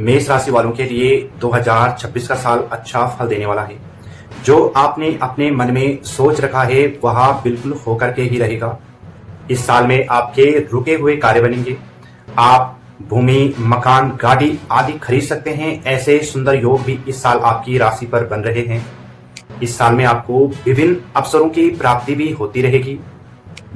मेष राशि वालों के लिए 2026 का साल अच्छा फल देने वाला है। जो आपने अपने मन में सोच रखा है वह बिल्कुल होकर के ही रहेगा। इस साल में आपके रुके हुए कार्य बनेंगे। आप भूमि, मकान, गाड़ी आदि खरीद सकते हैं। ऐसे सुंदर योग भी इस साल आपकी राशि पर बन रहे हैं। इस साल में आपको विभिन्न अवसरों की प्राप्ति भी होती रहेगी।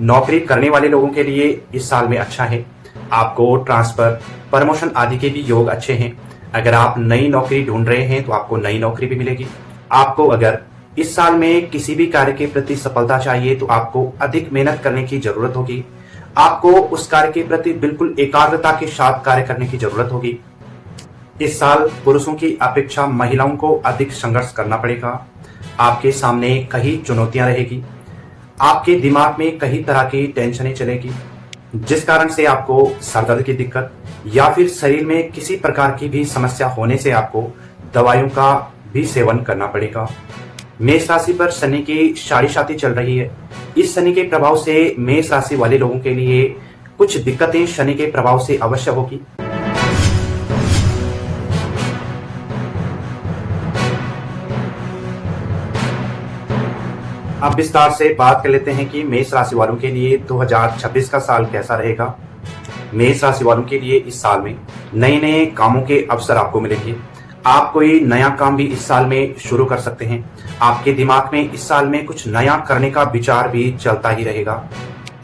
नौकरी करने वाले लोगों के लिए इस साल में अच्छा है। आपको ट्रांसफर, प्रमोशन आदि के भी योग अच्छे हैं। अगर आप नई नौकरी ढूंढ रहे हैं तो आपको नई नौकरी भी मिलेगी। आपको अगर इस साल में किसी भी कार्य के प्रति सफलता चाहिए तो आपको अधिक मेहनत करने की जरूरत होगी। आपको उस कार्य के प्रति बिल्कुल एकाग्रता के साथ कार्य करने की जरूरत होगी। इस साल पुरुषों की अपेक्षा महिलाओं को अधिक संघर्ष करना पड़ेगा। आपके सामने कई चुनौतियां रहेगी। आपके दिमाग में कई तरह की टेंशनें चलेगी, जिस कारण से आपको सरदर्द की दिक्कत या फिर शरीर में किसी प्रकार की भी समस्या होने से आपको दवाइयों का भी सेवन करना पड़ेगा। मेष राशि पर शनि की साढ़े साती चल रही है। इस शनि के प्रभाव से मेष राशि वाले लोगों के लिए कुछ दिक्कतें शनि के प्रभाव से अवश्य होगी। अब विस्तार से बात कर लेते हैं कि मेष राशि वालों के लिए 2026 का साल कैसा रहेगा। मेष राशि वालों के लिए इस साल में नए नए कामों के अवसर आपको मिलेंगे। आप कोई नया काम भी इस साल में शुरू कर सकते हैं। आपके दिमाग में इस साल में कुछ नया करने का विचार भी चलता ही रहेगा।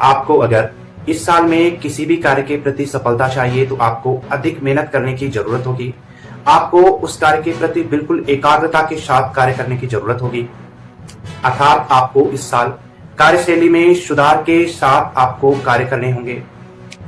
आपको अगर इस साल में किसी भी कार्य के प्रति सफलता चाहिए तो आपको अधिक मेहनत करने की जरूरत होगी। आपको उस कार्य के प्रति बिल्कुल एकाग्रता के साथ कार्य करने की जरूरत होगी। अर्थात आपको इस साल कार्यशैली में सुधार के साथ आपको कार्य करने होंगे।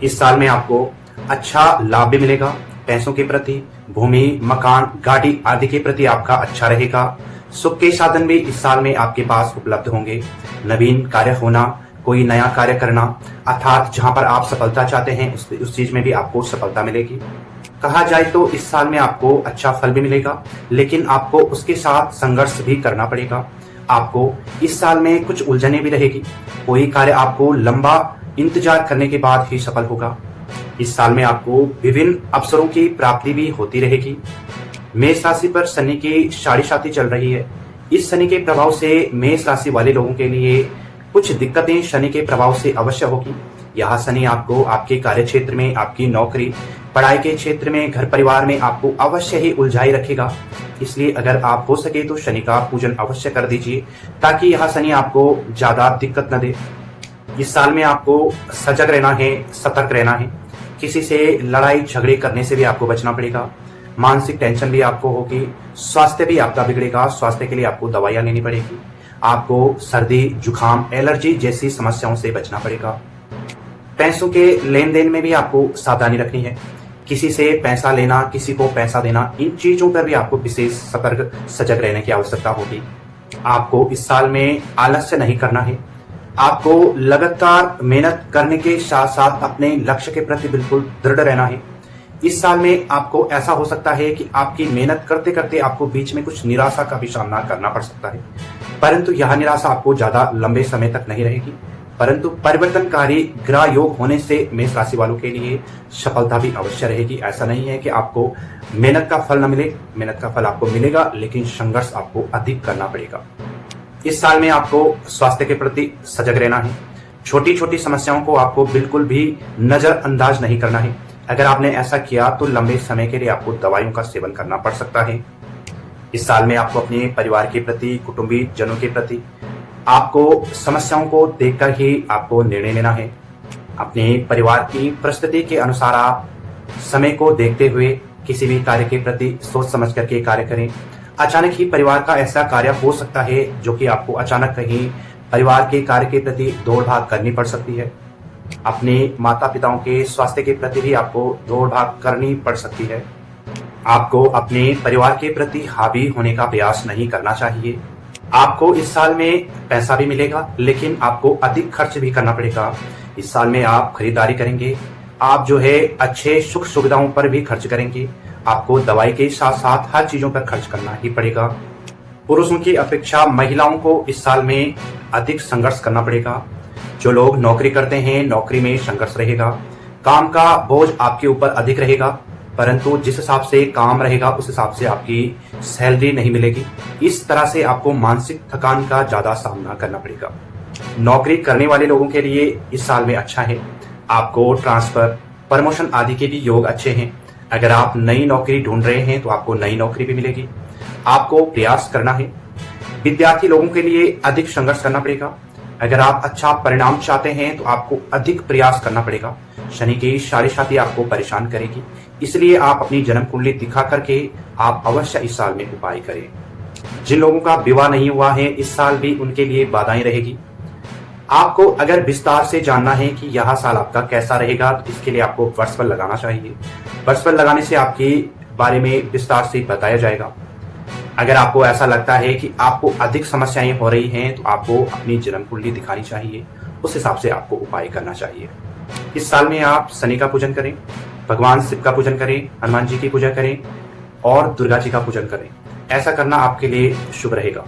इस साल में आपको अच्छा लाभ भी मिलेगा। पैसों के प्रति, भूमि, मकान, गाड़ी आदि के प्रति आपका अच्छा रहेगा। सुख के साधन भी इस साल में आपके पास उपलब्ध होंगे। नवीन कार्य होना, कोई नया कार्य करना, अर्थात जहां पर आप सफलता चाहते हैं उस चीज में भी आपको सफलता मिलेगी। कहा जाए तो इस साल में आपको अच्छा फल भी मिलेगा, लेकिन आपको उसके साथ संघर्ष भी करना पड़ेगा। आपको इस साल में कुछ उलझने भी रहेगी। कोई कार्य आपको लंबा इंतजार करने के बाद ही सफल होगा। इस साल में आपको विभिन्न अवसरों की प्राप्ति भी होती रहेगी। मेष राशि पर शनि की साढ़े साती चल रही है। इस शनि के प्रभाव से मेष राशि वाले लोगों के लिए कुछ दिक्कतें शनि के प्रभाव से अवश्य होगी। यह शनि आपको आपके कार्य क्षेत्र में, आपकी नौकरी, पढ़ाई के क्षेत्र में, घर परिवार में आपको अवश्य ही उलझाई रखेगा। इसलिए अगर आप हो सके तो शनि का पूजन अवश्य कर दीजिए, ताकि यह शनि आपको ज्यादा दिक्कत न दे। इस साल में आपको सजग रहना है, सतर्क रहना है। किसी से लड़ाई झगड़े करने से भी आपको बचना पड़ेगा। मानसिक टेंशन भी आपको होगी। स्वास्थ्य भी आपका बिगड़ेगा। स्वास्थ्य के लिए आपको दवाइयां लेनी पड़ेगी। आपको सर्दी, जुकाम, एलर्जी जैसी समस्याओं से बचना पड़ेगा। पैसों के लेन देन में भी आपको सावधानी रखनी है। किसी से पैसा लेना, किसी को पैसा देना, इन चीजों पर भी आपको विशेष सतर्क, सजग रहने की आवश्यकता होगी। आपको इस साल में आलस्य नहीं करना है। आपको लगातार मेहनत करने के साथ साथ अपने लक्ष्य के प्रति बिल्कुल दृढ़ रहना है। इस साल में आपको ऐसा हो सकता है कि आपकी मेहनत करते करते आपको बीच में कुछ निराशा का भी सामना करना पड़ सकता है, परंतु यह निराशा आपको ज्यादा लंबे समय तक नहीं रहेगी। परंतु परिवर्तनकारी ग्रह योग होने से मेष राशि वालों के लिए सफलता भी अवश्य रहेगी। ऐसा नहीं है कि आपको मेहनत का फल न मिले। मेहनत का फल आपको मिलेगा, लेकिन संघर्ष आपको अधिक करना पड़ेगा। इस साल में आपको स्वास्थ्य के प्रति सजग रहना है। छोटी छोटी समस्याओं को आपको बिल्कुल भी नजरअंदाज नहीं करना है। अगर आपने ऐसा किया तो लंबे समय के लिए आपको दवाइयों का सेवन करना पड़ सकता है। इस साल में आपको अपने परिवार के प्रति, कुटुंबी जनों के प्रति आपको समस्याओं को देखकर ही आपको निर्णय लेना है। अपने परिवार की परिस्थिति के अनुसार आप समय को देखते हुए किसी भी कार्य के प्रति सोच समझ करके कार्य करें। अचानक ही परिवार का ऐसा कार्य हो सकता है जो कि आपको अचानक कहीं परिवार के कार्य के प्रति दौड़ भाग करनी पड़ सकती है। अपने माता पिताओं के स्वास्थ्य के प्रति भी आपको दौड़ भाग करनी पड़ सकती है। आपको अपने परिवार के प्रति हावी होने का प्रयास नहीं करना चाहिए। आपको इस साल में पैसा भी मिलेगा, लेकिन आपको अधिक खर्च भी करना पड़ेगा। इस साल में आप खरीदारी करेंगे। आप जो है अच्छे सुख सुविधाओं पर भी खर्च करेंगे। आपको दवाई के साथ साथ हर चीजों पर खर्च करना ही पड़ेगा। पुरुषों की अपेक्षा महिलाओं को इस साल में अधिक संघर्ष करना पड़ेगा। जो लोग नौकरी करते हैं, नौकरी में संघर्ष रहेगा। काम का बोझ आपके ऊपर अधिक रहेगा। परंतु जिस हिसाब से काम रहेगा उस हिसाब से आपकी सैलरी नहीं मिलेगी। इस तरह से आपको मानसिक थकान का ज़्यादा सामना करना पड़ेगा। नौकरी करने वाले लोगों के लिए इस साल में अच्छा है। आपको ट्रांसफर, प्रमोशन आदि के भी योग अच्छे हैं। अगर आप नई नौकरी ढूंढ रहे हैं तो आपको नई नौकरी भी मिलेगी। आपको प्रयास करना है। विद्यार्थी लोगों के लिए अधिक संघर्ष करना पड़ेगा। अगर आप अच्छा परिणाम चाहते हैं तो आपको अधिक प्रयास करना पड़ेगा। शनि की साढ़े साथी आपको परेशान करेगी, इसलिए आप अपनी जन्म कुंडली दिखा करके आप अवश्य इस साल में उपाय करें। जिन लोगों का विवाह नहीं हुआ है इस साल भी उनके लिए बाधाएं रहेगी। आपको अगर विस्तार से जानना है कि यह साल आपका कैसा रहेगा तो इसके लिए आपको वर्षफल लगाना चाहिए। वर्षफल लगाने से आपके बारे में विस्तार से बताया जाएगा। अगर आपको ऐसा लगता है कि आपको अधिक समस्याएं हो रही हैं तो आपको अपनी जन्म कुंडली दिखानी चाहिए, उस हिसाब से आपको उपाय करना चाहिए। इस साल में आप शनि का पूजन करें, भगवान शिव का पूजन करें, हनुमान जी की पूजा करें और दुर्गा जी का पूजन करें। ऐसा करना आपके लिए शुभ रहेगा।